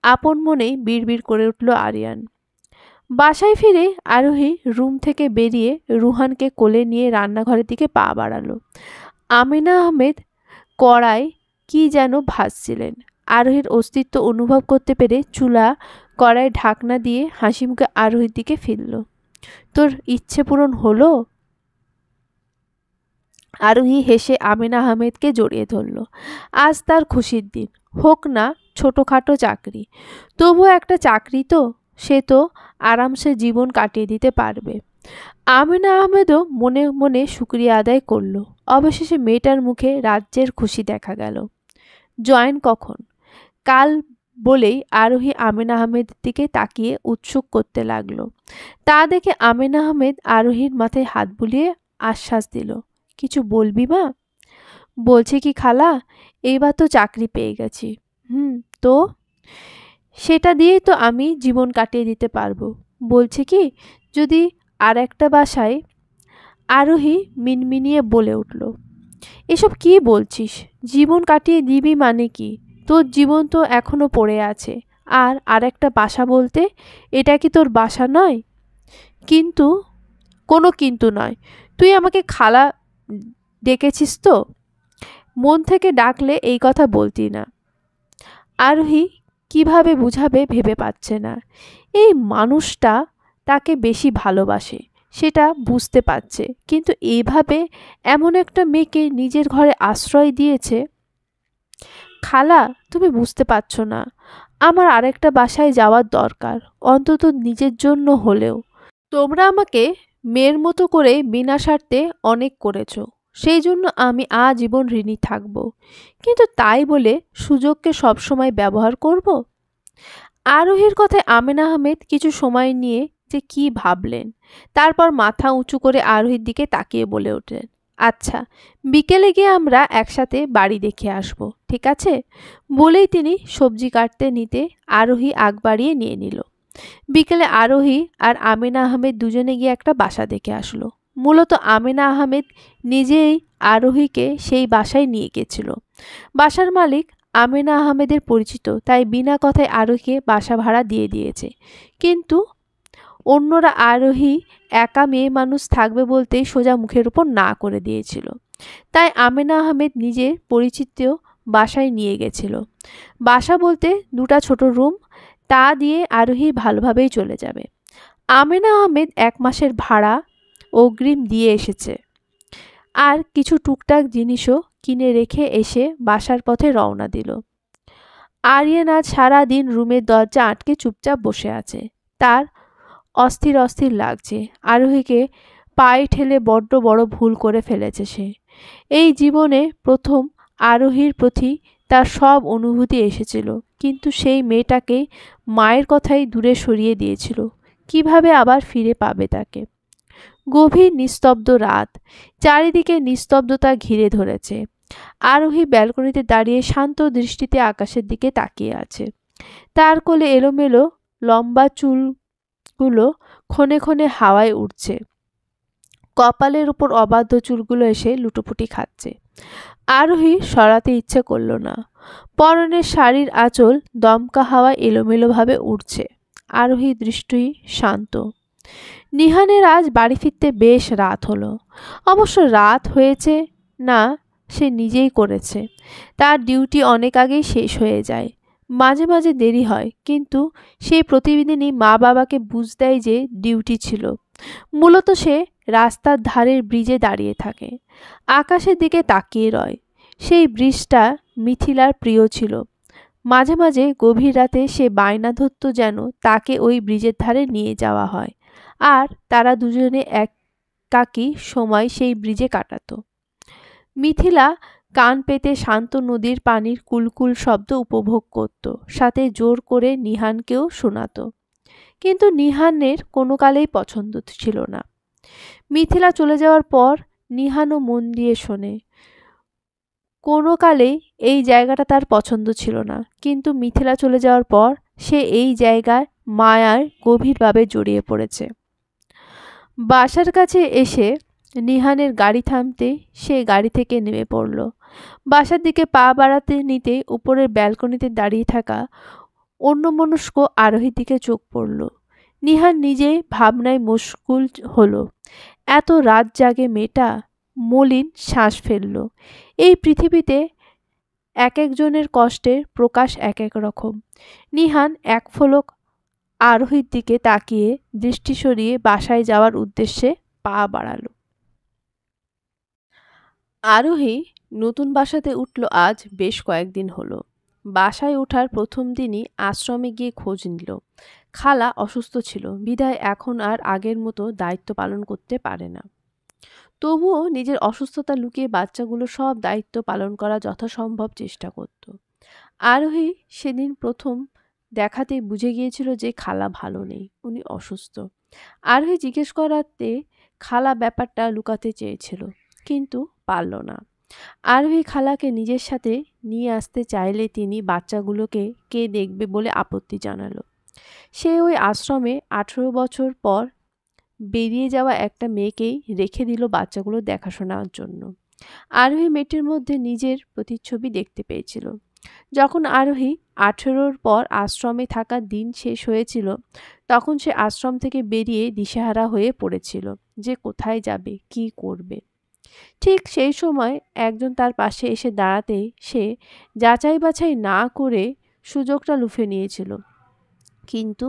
আপন মনেই বিড়বিড় করে উঠল আরিয়ান। বাসায় ফিরে আরোহী রুম থেকে বেরিয়ে রুহানকে কোলে নিয়ে রান্নাঘরের দিকে পা বাড়ালো। আমিনা আহমেদ কড়ায় কি যেন ভাজছিলেন। আরোহীর অস্তিত্ব অনুভব করতে পেরে চুলা কড়ায় ঢাকনা দিয়ে হাসি মুখে আরোহীর দিকে ফিরল। তোর ইচ্ছে পূরণ হলো? আরোহী হেসে আমিনা আহমেদকে জড়িয়ে ধরল। আজ তার খুশির দিন। হোক না ছোটোখাটো চাকরি, তবুও একটা চাকরি তো। সে তো আরামসে জীবন কাটিয়ে দিতে পারবে। আমিনা আহমেদও মনে মনে শুকরিয়া আদায় করল। অবশেষে মেয়েটার মুখে রাজ্যের খুশি দেখা গেল। জয়েন কখন? কাল বলেই আরোহী আমিনা আহমেদের দিকে তাকিয়ে উৎসুক করতে লাগলো। তা দেখে আমিনা আহমেদ আরোহীর মাথায় হাত বুলিয়ে আশ্বাস দিল, কিছু বলবি মা? বলছে কি খালা, এইবার তো চাকরি পেয়ে গেছি। তো সেটা দিয়েই তো আমি জীবন কাটিয়ে দিতে পারবো। বলছে কি যদি আর একটা বাসায়। আরোহী মিনমিনিয়ে বলে উঠল, এসব কি বলছিস? জীবন কাটিয়ে দিবি মানে কি? তোর জীবন তো এখনো পড়ে আছে। আর একটা বাসা বলতে, এটা কি তোর বাসা নয়? কিন্তু কোনো কিন্তু নয়। তুই আমাকে খালা ডেকেছিস তো? মন থেকে ডাকলে এই কথা বলতি না। আরোহী কিভাবে বুঝাবে ভেবে পাচ্ছে না। এই মানুষটা তাকে বেশি ভালোবাসে সেটা বুঝতে পারছে, কিন্তু এইভাবে এমন একটা মেয়েকে নিজের ঘরে আশ্রয় দিয়েছে। খালা, তুমি বুঝতে পারছো না, আমার আরেকটা বাসায় যাওয়ার দরকার, অন্তত নিজের জন্য হলেও। তোমরা আমাকে মেয়ের মতো করে বিনা স্বার্থে অনেক করেছো, সেই জন্য আমি আজীবন ঋণী থাকব। কিন্তু তাই বলে সুযোগকে সবসময় ব্যবহার করব? আরোহীর কথায় আমের আহমেদ কিছু সময় নিয়ে যে কি ভাবলেন, তারপর মাথা উঁচু করে আরোহীর দিকে তাকিয়ে বলে উঠলেন, আচ্ছা, বিকেলে গিয়ে আমরা একসাথে বাড়ি দেখে আসব, ঠিক আছে? বলেই তিনি সবজি কাটতে নিতে আরোহী আগ বাড়িয়ে নিয়ে নিল। বিকেলে আরোহী আর আমেনা আহমেদ দুজনে গিয়ে একটা বাসা দেখে আসলো। মূলত আমেনা আহমেদ নিজেই আরোহীকে সেই বাসায় নিয়ে গেছিল। বাসার মালিক আমেনা আহমেদের পরিচিত, তাই বিনা কথায় আরোহীকে বাসা ভাড়া দিয়ে দিয়েছে। কিন্তু অন্যরা আরোহী একা মেয়ে মানুষ থাকবে বলতেই সোজা মুখের উপর না করে দিয়েছিল। তাই আমেনা আহমেদ নিজের পরিচিত বাসায় নিয়ে গেছিল। বাসা বলতে দুটা ছোট রুম, তা দিয়ে আরোহী ভালোভাবেই চলে যাবে। আমেনা আহমেদ 1 মাসের ভাড়া অগ্রিম দিয়ে এসেছে, আর কিছু টুকটাক জিনিসও কিনে রেখে এসে বাসার পথে রওনা দিল। আরিয়ান আজ সারাদিন রুমের দরজা আটকে চুপচাপ বসে আছে। তার অস্থির অস্থির লাগছে। আরোহীকে পায়ে ঠেলে বড্ড বড় ভুল করে ফেলেছে সে। এই জীবনে প্রথম আরোহীর প্রতি তার সব অনুভূতি এসেছিল, কিন্তু সেই মেয়েটাকেই মায়ের কথাই দূরে সরিয়ে দিয়েছিল। কিভাবে আবার ফিরে পাবে তাকে? গভীর নিস্তব্ধ রাত, চারিদিকে নিস্তব্ধতা ঘিরে ধরেছে। আরোহী ব্যালকনিতে দাঁড়িয়ে শান্ত দৃষ্টিতে আকাশের দিকে তাকিয়ে আছে। তার কোলে এলোমেলো লম্বা চুলগুলো ক্ষণে ক্ষণে হাওয়ায় উড়ছে। কপালের উপর অবাধ্য চুলগুলো এসে লুটোপুটি খাচ্ছে। আরোহী সরাতে ইচ্ছে করল না। পরনের শাড়ির আঁচল দমকা হাওয়ায় এলোমেলোভাবে উড়ছে। আরোহী দৃষ্টি শান্ত। নিহানের আজ বাড়ি ফিরতে বেশ রাত হলো। অবশ্য রাত হয়েছে না, সে নিজেই করেছে। তার ডিউটি অনেক আগেই শেষ হয়ে যায়। মাঝে মাঝে দেরি হয়, কিন্তু সে প্রতিদিনই মা বাবাকে বুঝ দেয় যে ডিউটি ছিল। মূলত সে রাস্তার ধারের ব্রিজে দাঁড়িয়ে থাকে, আকাশের দিকে তাকিয়ে রয়। সেই ব্রিজটা মিথিলার প্রিয় ছিল। মাঝে মাঝে গভীর রাতে সে বায়না ধরত যেন তাকে ওই ব্রিজের ধারে নিয়ে যাওয়া হয়, আর তারা দুজনে একাকী সময় সেই ব্রিজে কাটাত। মিথিলা কান পেতে শান্ত নদীর পানির কুলকুল শব্দ উপভোগ করত, সাথে জোর করে নিহানকেও শোনাত। কিন্তু নিহানের কোনো কালেই পছন্দ ছিল না। মিথিলা চলে যাওয়ার পর নিহানও মন দিয়ে শোনে। কোনো কালেই এই জায়গাটা তার পছন্দ ছিল না, কিন্তু মিথিলা চলে যাওয়ার পর সে এই জায়গায় মায়ায় গভীরভাবে জড়িয়ে পড়েছে। বাসার কাছে এসে নিহানের গাড়ি থামতে সে গাড়ি থেকে নেমে পড়ল। বাসার দিকে পা বাড়াতে নিতেই উপরের ব্যালকনিতে দাঁড়িয়ে থাকা অন্যমনস্ক আরোহীর দিকে চোখ পড়ল। নিহান নিজেই ভাবনায় মশগুল হলো। এত রাত জাগে মেয়েটা। মলিন শ্বাস ফেলল। এই পৃথিবীতে এক একজনের কষ্টের প্রকাশ এক এক রকম। নিহান এক ফলক আরোহীর দিকে তাকিয়ে দৃষ্টি সরিয়ে বাসায় যাওয়ার উদ্দেশ্যে পা বাড়ালো। আরোহী নতুন বাসাতে উঠল আজ বেশ কয়েকদিন হলো। বাসায় ওঠার প্রথম দিনই আশ্রমে গিয়ে খোঁজ নিল। খালা অসুস্থ ছিল, বিধায় এখন আর আগের মতো দায়িত্ব পালন করতে পারে না। তবুও নিজের অসুস্থতা লুকিয়ে বাচ্চাগুলো সব দায়িত্ব পালন করা যথাসম্ভব চেষ্টা করত। আরোহী সেদিন প্রথম দেখাতেই বুঝে গিয়েছিল যে খালা ভালো নেই, উনি অসুস্থ। আরোহী জিজ্ঞেস করাতে খালা ব্যাপারটা লুকাতে চেয়েছিল, কিন্তু পারল না। আরোহী খালাকে নিজের সাথে নিয়ে আসতে চাইলে তিনি বাচ্চাগুলোকে কে দেখবে বলে আপত্তি জানালো। সে ওই আশ্রমে 18 বছর পর বেরিয়ে যাওয়া একটা মেয়েকেই রেখে দিল বাচ্চাগুলো দেখাশোনার জন্য। আরোহী মেয়েটির মধ্যে নিজের প্রতিচ্ছবি দেখতে পেয়েছিল। যখন আরোহী 18-র পর আশ্রমে থাকার দিন শেষ হয়েছিল, তখন সে আশ্রম থেকে বেরিয়ে দিশেহারা হয়ে পড়েছিল যে কোথায় যাবে, কি করবে। ঠিক সেই সময় একজন তার পাশে এসে দাঁড়াতেই সে যাচাই বাছাই না করে সুযোগটা লুফে নিয়েছিল। কিন্তু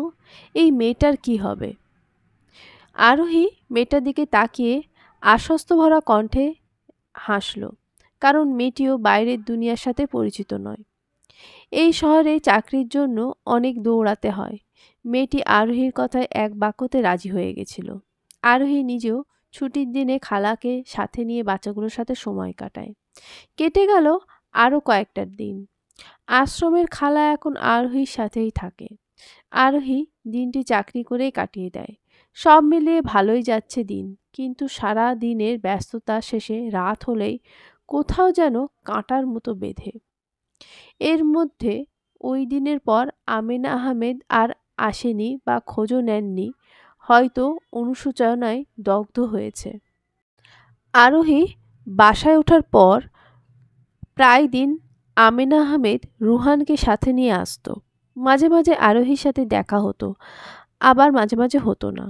এই মেয়েটার কি হবে? আরোহী মেয়েটার দিকে তাকিয়ে আশ্বস্ত ভরা কণ্ঠে হাসল, কারণ মেয়েটিও বাইরের দুনিয়ার সাথে পরিচিত নয়। এই শহরে চাকরির জন্য অনেক দৌড়াতে হয়। মেয়েটি আরোহীর কথায় এক বাক্যতে রাজি হয়ে গেছিল। আরোহী নিজেও ছুটির দিনে খালাকে সাথে নিয়ে বাচ্চাগুলোর সাথে সময় কাটায়। কেটে গেল আরও কয়েকটা দিন। আশ্রমের খালা এখন আরোহীর সাথেই থাকে। আরোহী দিনটি চাকরি করেই কাটিয়ে দেয়। সব মিলিয়ে ভালোই যাচ্ছে দিন, কিন্তু সারা দিনের ব্যস্ততা শেষে রাত হলেই কোথাও যেন কাঁটার মতো বেঁধে। এর মধ্যে ওই দিনের পর আমেনা আহমেদ আর আসেনি বা খোঁজও নেননি, হয়তো অনুশোচনায় দগ্ধ হয়েছে। আরোহী বাসায় ওঠার পর প্রায় দিন আমেনা আহমেদ রুহানকে সাথে নিয়ে আসতো। মাঝে মাঝে আরোহীর সাথে দেখা হতো, আবার মাঝে মাঝে হতো না।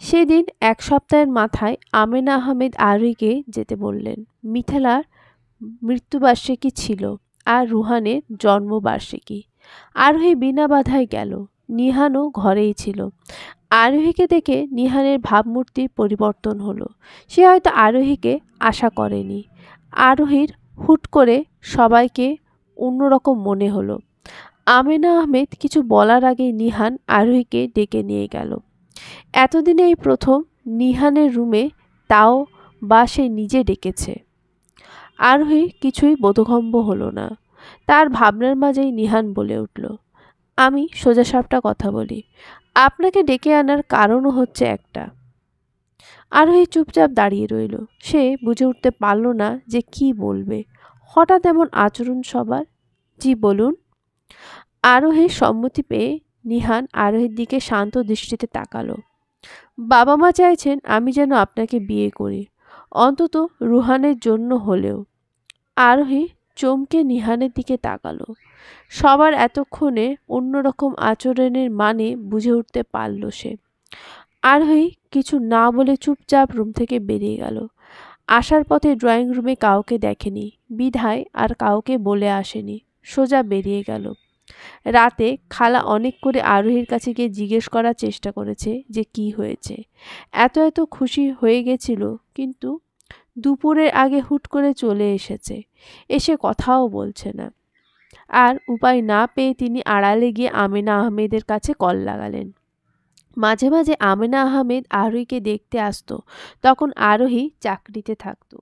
সেদিন এক সপ্তাহের মাথায় আমেনা আহমেদ আরোহীকে যেতে বললেন। মিথিলার মৃত্যুবার্ষিকী ছিল আর রুহানের জন্মবার্ষিকী। আরোহী বিনা বাধায় গেল। নিহানও ঘরেই ছিল। আরোহীকে দেখে নিহানের ভাবমূর্তির পরিবর্তন হলো। সে হয়তো আরোহীকে আশা করেনি। আরোহীর হুট করে সবাইকে অন্যরকম মনে হলো। আমেনা আহমেদ কিছু বলার আগেই নিহান আরোহীকে ডেকে নিয়ে গেল। এতদিনে এই প্রথম নিহানের রুমে, তাও বা সে নিজে ডেকেছে। আরোহী কিছুই বোধগম্য হলো না। তার ভাবনার মাঝেই নিহান বলে উঠল, আমি সোজাসাপটা কথা বলি, আপনাকে ডেকে আনার কারণও হচ্ছে একটা। আরোহী চুপচাপ দাঁড়িয়ে রইল। সে বুঝে উঠতে পারল না যে কি বলবে। হঠাৎ এমন আচরণ সবার। জি বলুন। আরোহীর সম্মতি পেয়ে নিহান আরোহীর দিকে শান্ত দৃষ্টিতে তাকালো। বাবা মা চাইছেন আমি যেন আপনাকে বিয়ে করি, অন্তত রুহানের জন্য হলেও। আরোহী চমকে নিহানের দিকে তাকালো। সবার এতক্ষণে অন্যরকম আচরণের মানে বুঝে উঠতে পারল সে। আরোহী কিছু না বলে চুপচাপ রুম থেকে বেরিয়ে গেল। আসার পথে ড্রয়িং রুমে কাউকে দেখেনি বিধায় আর কাউকে বলে আসেনি, সোজা বেরিয়ে গেল। রাতে খালা অনেক করে আরোহীর কাছে গিয়ে জিজ্ঞেস করার চেষ্টা করেছে যে কি হয়েছে। এত খুশি হয়ে গেছিল, কিন্তু দুপুরের আগে হুট করে চলে এসেছে, এসে কথাও বলছে না। আর উপায় না পেয়ে তিনি আড়ালে গিয়ে আমেনা আহমেদের কাছে কল লাগালেন। মাঝে মাঝে আমেনা আহমেদ আরোহীকে দেখতে আসতো, তখন আরোহী চাকরিতে থাকতো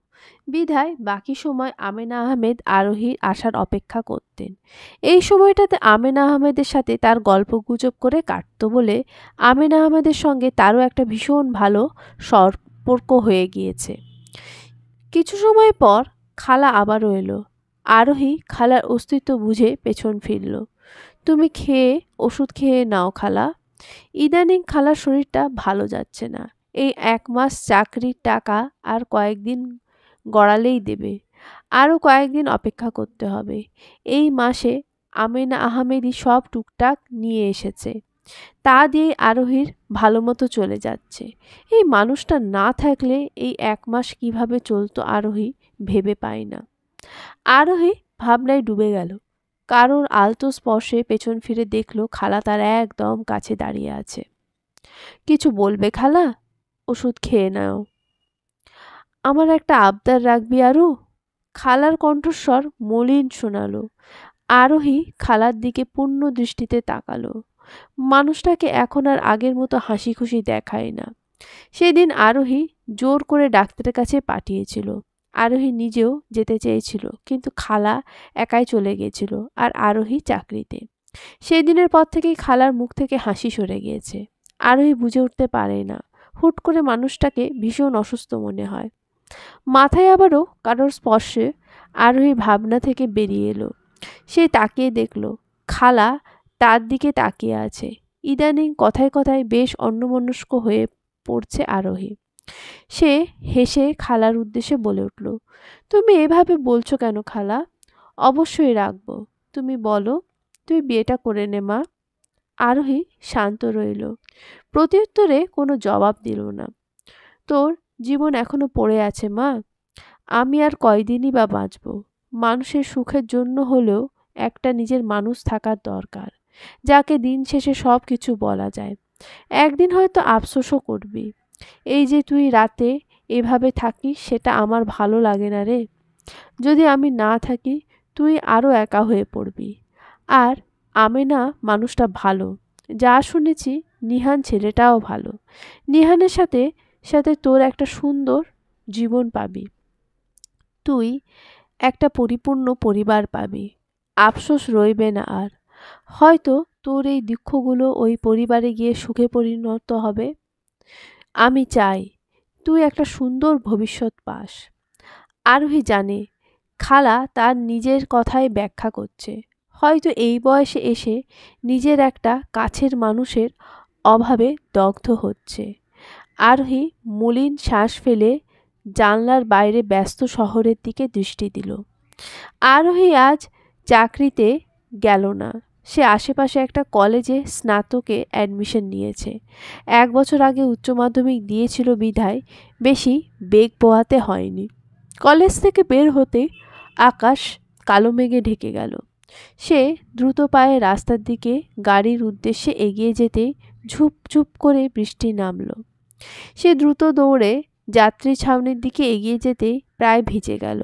বিধায় বাকি সময় আমেনা আহমেদ আরোহীর আসার অপেক্ষা করতেন। এই সময়টাতে আমেনা আহমেদের সাথে তার গল্পগুজব করে কাটতো বলে আমেনা আহমেদের সঙ্গে তারও একটা ভীষণ ভালো সম্পর্ক হয়ে গিয়েছে। কিছু সময় পর খালা আবারও এলো। আরোহী খালার অস্তিত্ব বুঝে পেছন ফিরল। তুমি ওষুধ খেয়ে নাও খালা। ইদানিং খালার শরীরটা ভালো যাচ্ছে না। এই 1 মাস চাকরির টাকা আর কয়েকদিন গড়ালেই দেবে। আরও কয়েকদিন অপেক্ষা করতে হবে। এই মাসে আমেনা আহমেদই সব টুকটাক নিয়ে এসেছে, তা দিয়ে আরোহীর ভালো মতো চলে যাচ্ছে। এই মানুষটা না থাকলে এই 1 মাস কিভাবে চলতো আরোহী ভেবে পায় না। আরোহী ভাবনায় ডুবে গেল। কারোর আলতো স্পর্শে পেছন ফিরে দেখল খালা তার একদম কাছে দাঁড়িয়ে আছে। কিছু বলবে খালা? ওষুধ খেয়ে নাও। আমার একটা আবদার রাখবি আরু? খালার কণ্ঠস্বর মলিন শোনালো। আরোহী খালার দিকে পূর্ণ দৃষ্টিতে তাকালো। মানুষটাকে এখন আর আগের মতো হাসি খুশি দেখায় না। সেদিন আরোহী জোর করে ডাক্তারের কাছে পাঠিয়েছিল। আরোহী নিজেও যেতে চেয়েছিল, কিন্তু খালা একাই চলে গিয়েছিল আর আরোহী চাকরিতে। সেই দিনের পর থেকেই খালার মুখ থেকে হাসি সরে গিয়েছে। আরোহী বুঝে উঠতে পারে না, হুট করে মানুষটাকে ভীষণ অসুস্থ মনে হয়। মাথায় আবারও কারোর স্পর্শে আরোহী ভাবনা থেকে বেরিয়ে এলো। সে তাকিয়ে দেখল খালা তার দিকে তাকিয়ে আছে। ইদানিং কথায় কথায় বেশ অন্যমনস্ক হয়ে পড়ছে আরোহী। সে হেসে খালার উদ্দেশ্যে বলে উঠল, তুমি এভাবে বলছো কেন খালা? অবশ্যই রাখবো। তুমি বলো, তুই বিয়েটা করে নে মা। আরোহী শান্ত রইল, প্রত্যুত্তরে কোনো জবাব দিল না। তোর জীবন এখনো পড়ে আছে মা। আমি আর কয়দিনই বা বাঁচব। মানুষের সুখের জন্য হলেও একটা নিজের মানুষ থাকার দরকার, যাকে দিন শেষে সব কিছু বলা যায়। একদিন হয়তো আফসোসও করবি। এই যে তুই রাতে এভাবে থাকিস, সেটা আমার ভালো লাগে না রে। যদি আমি না থাকি তুই আরও একা হয়ে পড়বি। আর আমেনা মানুষটা ভালো, যা শুনেছি নিহান ছেলেটাও ভালো। নিহানের সাথে সাথে তোর একটা সুন্দর জীবন পাবি। তুই একটা পরিপূর্ণ পরিবার পাবি। আফসোস রইবে না আর। হয়তো তোর এই দুঃখগুলো ওই পরিবারে গিয়ে সুখে পরিণত হবে। আমি চাই তুই একটা সুন্দর ভবিষ্যৎ পাস। আরোহী জানে খালা তার নিজের কথাই ব্যাখ্যা করছে। হয়তো এই বয়সে এসে নিজের একটা কাছের মানুষের অভাবে দগ্ধ হচ্ছে। আরোহী মলিন শ্বাস ফেলে জানলার বাইরে ব্যস্ত শহরের দিকে দৃষ্টি দিল। আরোহী আজ চাকরিতে গেল না। সে আশেপাশে একটা কলেজে স্নাতকে অ্যাডমিশন নিয়েছে। 1 বছর আগে উচ্চ মাধ্যমিক দিয়েছিল বিধায় বেশি বেগ পোহাতে হয়নি। কলেজ থেকে বের হতে আকাশ কালো মেঘে ঢেকে গেল। সে দ্রুত পায়ে রাস্তার দিকে গাড়ির উদ্দেশ্যে এগিয়ে যেতে ঝুপ ঝুপ করে বৃষ্টি নামল। সে দ্রুত দৌড়ে যাত্রী ছাউনির দিকে এগিয়ে যেতেই প্রায় ভিজে গেল।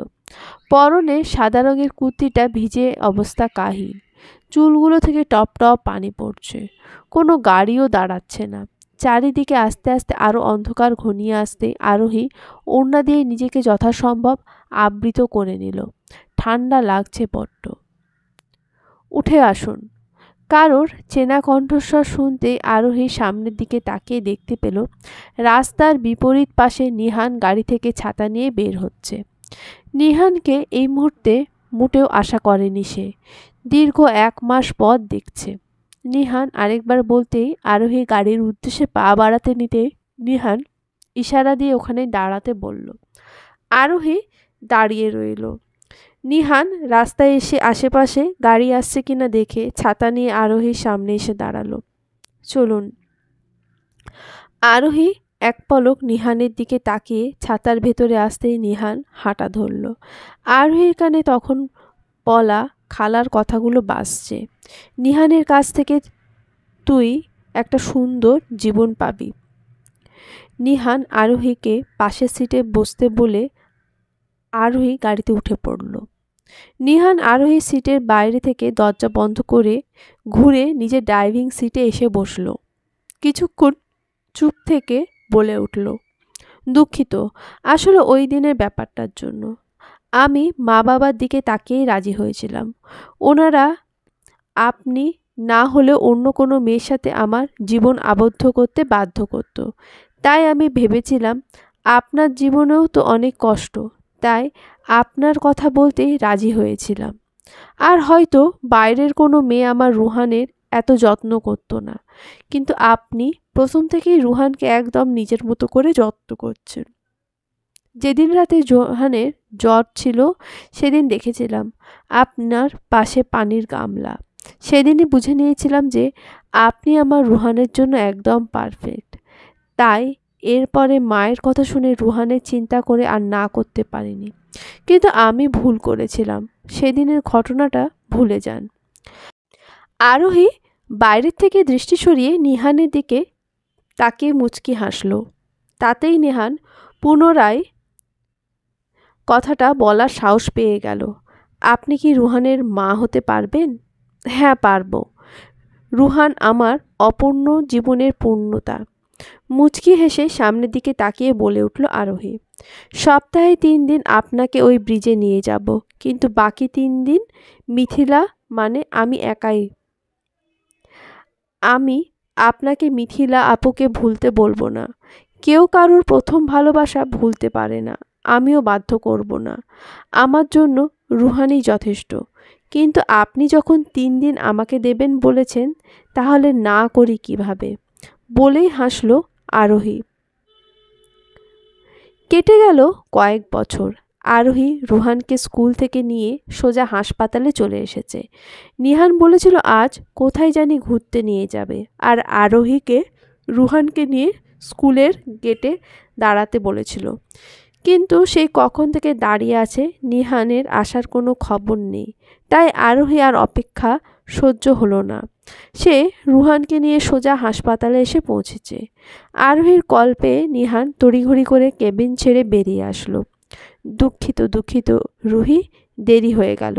পরনে সাদা রঙের কুর্তিটা ভিজে অবস্থা কাহিল। চুলগুলো থেকে টপ টপ পানি পড়ছে। কোনো গাড়িও দাঁড়াচ্ছে না। চারিদিকে আস্তে আস্তে আরও অন্ধকার ঘনিয়ে আসতে আরোহী ওড়না দিয়ে নিজেকে যথাসম্ভব আবৃত করে নিল। ঠান্ডা লাগছে বড্ড। উঠে আসুন। কারোর চেনা কণ্ঠস্বর শুনতেই আরোহী সামনের দিকে তাকিয়ে দেখতে পেল রাস্তার বিপরীত পাশে নিহান গাড়ি থেকে ছাতা নিয়ে বের হচ্ছে। নিহানকে এই মুহূর্তে মোটেও আশা করেনি সে। দীর্ঘ 1 মাস পর দেখছে। নিহান আরেকবার বলতেই আরোহী গাড়ির উদ্দেশ্যে পা বাড়াতে নিতে নিহান ইশারা দিয়ে ওখানে দাঁড়াতে বলল। আরোহী দাঁড়িয়ে রইল। নিহান রাস্তায় এসে আশেপাশে গাড়ি আসছে কিনা দেখে ছাতা নিয়ে আরোহীর সামনে এসে দাঁড়ালো। চলুন। আরোহী এক পলক নিহানের দিকে তাকিয়ে ছাতার ভেতরে আসতেই নিহান হাঁটা ধরল। আরোহীর কানে তখন বলা খালার কথাগুলো বাজছে। নিহানের কাছ থেকে তুই একটা সুন্দর জীবন পাবি। নিহান আরোহীকে পাশের সিটে বসতে বলে আরোহী গাড়িতে উঠে পড়ল। নিহান আরোহী সিটের বাইরে থেকে দরজা বন্ধ করে ঘুরে নিজের ড্রাইভিং সিটে এসে বসল। কিছুক্ষণ চুপ থেকে বলে উঠল, দুঃখিত, আসলে ওই দিনের ব্যাপারটার জন্য। আমি মা বাবার দিকে তাকিয়েই রাজি হয়েছিলাম। ওনারা আপনি না হলে অন্য কোনো মেয়ের সাথে আমার জীবন আবদ্ধ করতে বাধ্য করত। তাই আমি ভেবেছিলাম আপনার জীবনেও তো অনেক কষ্ট, তাই আপনার কথা বলতেই রাজি হয়েছিলাম। আর হয়তো বাইরের কোনো মেয়ে আমার রুহানের এত যত্ন করতো না, কিন্তু আপনি প্রথম থেকেই রুহানকে একদম নিজের মতো করে যত্ন করছেন। যেদিন রাতে রুহানের জ্বর ছিল সেদিন দেখেছিলাম আপনার পাশে পানির গামলা। সেদিনই বুঝে নিয়েছিলাম যে আপনি আমার রুহানের জন্য একদম পারফেক্ট। তাই এরপরে মায়ের কথা শুনে রুহানের চিন্তা করে আর না করতে পারিনি। কিন্তু আমি ভুল করেছিলাম। সেদিনের ঘটনাটা ভুলে যান। আরোহী বাইরের থেকে দৃষ্টি সরিয়ে নিহানের দিকে তাকিয়ে মুচকি হাসল। তাতেই নিহান পুনরায় কথাটা বলার সাহস পেয়ে গেল। আপনি কি রুহানের মা হতে পারবেন? হ্যাঁ, পারব। রুহান আমার অপূর্ণ জীবনের পূর্ণতা। মুচকি হেসে সামনের দিকে তাকিয়ে বলে উঠল আরোহী। সপ্তাহে 3 দিন আপনাকে ওই ব্রিজে নিয়ে যাব, কিন্তু বাকি 3 দিন মিথিলা মানে আমি একাই। আমি আপনাকে মিথিলা আপুকে ভুলতে বলবো না। কেউ কারোর প্রথম ভালোবাসা ভুলতে পারে না, আমিও বাধ্য করব না। আমার জন্য রুহানই যথেষ্ট। কিন্তু আপনি যখন 3 দিন আমাকে দেবেন বলেছেন, তাহলে না করি কিভাবে? বলেই হাসল আরোহী। কেটে গেল কয়েক বছর। আরোহী রুহানকে স্কুল থেকে নিয়ে সোজা হাসপাতালে চলে এসেছে। নিহান বলেছিল আজ কোথায় জানি ঘুরতে নিয়ে যাবে, আর আরোহীকে রুহানকে নিয়ে স্কুলের গেটে দাঁড়াতে বলেছিল। কিন্তু সেই কখন থেকে দাঁড়িয়ে আছে, নিহানের আসার কোনো খবর নেই। তাই আরোহী আর অপেক্ষা সহ্য হলো না। সে রুহানকে নিয়ে সোজা হাসপাতালে এসে পৌঁছেছে। আরোহীর কল পেয়ে নিহান তড়িঘড়ি করে কেবিন ছেড়ে বেরিয়ে আসলো। দুঃখিত দুঃখিত রুহি, দেরি হয়ে গেল।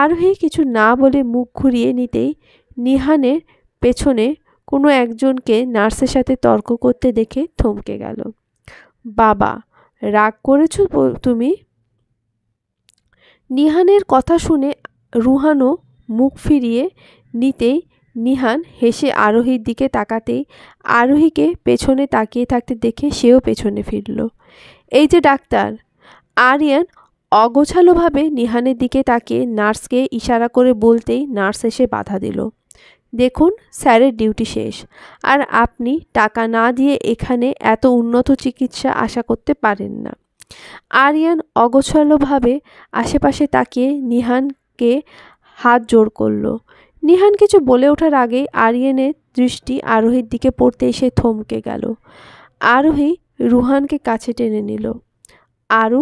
আরোহী কিছু না বলে মুখ ঘুরিয়ে নিতেই নিহানের পেছনে কোনো একজনকে নার্সের সাথে তর্ক করতে দেখে থমকে গেল। বাবা, রাগ করেছো তুমি? নিহানের কথা শুনে রুহানও মুখ ফিরিয়ে নিতেই নিহান হেসে আরোহীর দিকে তাকাতেই আরোহীকে পেছনে তাকিয়ে থাকতে দেখে সেও পেছনে ফিরল। এই যে ডাক্তার! আরিয়ান অগোছালোভাবে নিহানের দিকে তাকিয়ে নার্সকে ইশারা করে বলতেই নার্স এসে বাধা দিল। দেখুন, স্যারের ডিউটি শেষ, আর আপনি টাকা না দিয়ে এখানে এত উন্নত চিকিৎসা আশা করতে পারেন না। আরিয়ান অগোছালোভাবে আশেপাশে তাকিয়ে নিহানকে হাত জোড় করল। নিহান কিছু বলে ওঠার আগেই আরিয়ানের দৃষ্টি আরোহীর দিকে পড়তেই সে থমকে গেল। আরোহী রুহানকে কাছে টেনে নিল। আরু?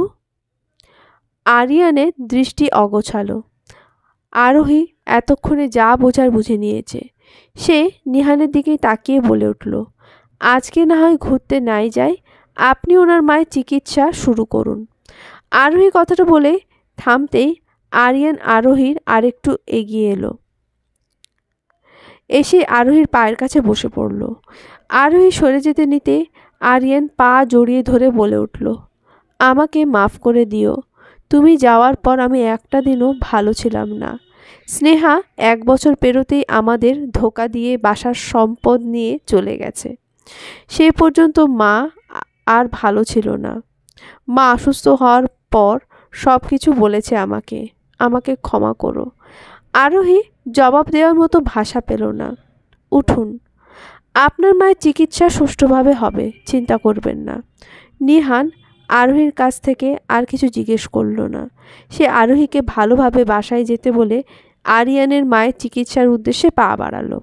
আরিয়ানের দৃষ্টি অগোছালো। আরোহী এতক্ষণে যা বোঝার বুঝে নিয়েছে। সে নিহানের দিকেই তাকিয়ে বলে উঠল, আজকে না হয় ঘুরতে নাই যায়, আপনি ওনার মায়ের চিকিৎসা শুরু করুন। আরোহী কথাটা বলে থামতেই আরিয়ান আরোহীর আরেকটু এগিয়ে এলো, এসে আরোহীর পায়ের কাছে বসে পড়ল। আরোহী সরে যেতে নিতে আরিয়ান পা জড়িয়ে ধরে বলে উঠল, আমাকে মাফ করে দিও। তুমি যাওয়ার পর আমি একটা দিনও ভালো ছিলাম না। স্নেহা 1 বছর পেরোতেই আমাদের ধোকা দিয়ে বাসার সম্পদ নিয়ে চলে গেছে। সে পর্যন্ত মা আর ভালো ছিল না। মা অসুস্থ হওয়ার পর সব কিছু বলেছে আমাকে। আমাকে ক্ষমা করো। আরোহী জবাব দেওয়ার মতো ভাষা পেল না। উঠুন, আপনার মায়ের চিকিৎসা সুষ্ঠুভাবে হবে, চিন্তা করবেন না। নিহান আরোহীর কাছ থেকে আর কিছু জিজ্ঞেস করল না। সে আরোহীকে ভালোভাবে বাসায় যেতে বলে আরিয়ানের মায়ের চিকিৎসার উদ্দেশ্যে পা বাড়ালো।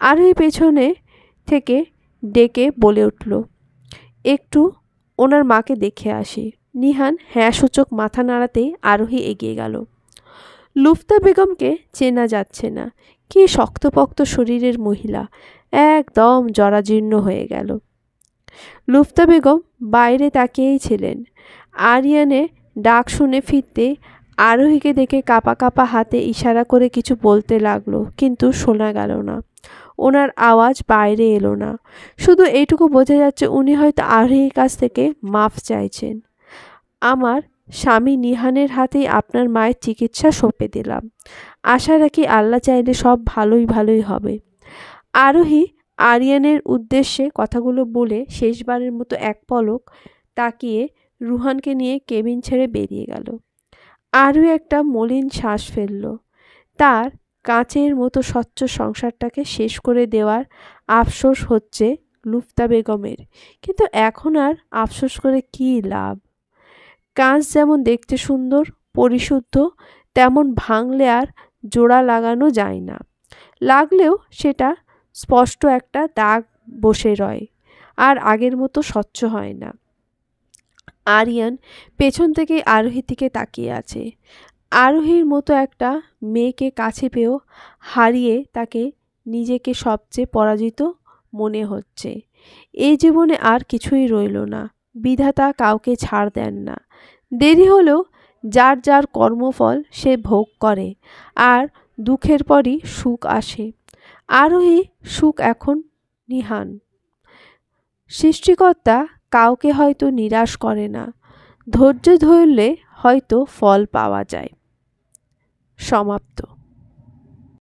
আরোহী পেছনে থেকে ডেকে বলে উঠল, একটু ওনার মাকে দেখে আসি। নিহান হ্যাঁ সূচক মাথা নাড়াতেই আরোহী এগিয়ে গেল। লুফতা বেগমকে চেনা যাচ্ছে না। কি শক্তপোক্ত শরীরের মহিলা, একদম জরাজীর্ণ হয়ে গেল। লুফতা বেগম বাইরে তাকিয়েই ছিলেন। আরিয়ানে ডাক শুনে ফিরতে আরোহীকে দেখে কাঁপা কাঁপা হাতে ইশারা করে কিছু বলতে লাগলো, কিন্তু শোনা গেল না। ওনার আওয়াজ বাইরে এলো না। শুধু এইটুকু বোঝা যাচ্ছে উনি হয়তো আরোহীর কাছ থেকে মাফ চাইছেন। আমার স্বামী নিহানের হাতেই আপনার মায়ের চিকিৎসা সঁপে দিলাম। আশা রাখি আল্লাহ চাইলে সব ভালোই হবে। আরোহী আরিয়ানের উদ্দেশ্যে কথাগুলো বলে শেষবারের মতো এক পলক তাকিয়ে রুহানকে নিয়ে কেবিন ছেড়ে বেরিয়ে গেল। আরোহী একটা মলিন শ্বাস ফেলল। তার কাঁচের মতো স্বচ্ছ সংসারটাকে শেষ করে দেওয়ার আফসোস হচ্ছে লুফতা বেগমের, কিন্তু এখন আর আফসোস করে কী লাভ? কাঁচ যেমন দেখতে সুন্দর পরিশুদ্ধ, তেমন ভাঙলে আর জোড়া লাগানো যায় না। লাগলেও সেটা স্পষ্ট একটা দাগ বসে রয়, আর আগের মতো স্বচ্ছ হয় না। আরিয়ান পেছন থেকে আরোহীর দিকে তাকিয়ে আছে। আরোহীর মতো একটা মেয়েকে কাছে পেয়েও হারিয়ে তাকে নিজেকে সবচেয়ে পরাজিত মনে হচ্ছে। এই জীবনে আর কিছুই রইল না। বিধাতা কাউকে ছাড় দেন না। দেরি হলেও যার যার কর্মফল সে ভোগ করে, আর দুঃখের পরই সুখ আসে। আরোহী সুখ এখন নিহান। সৃষ্টিকর্তা কাউকে হয়তো নিরাশ করে না, ধৈর্য ধরলে হয়তো ফল পাওয়া যায়। সমাপ্ত।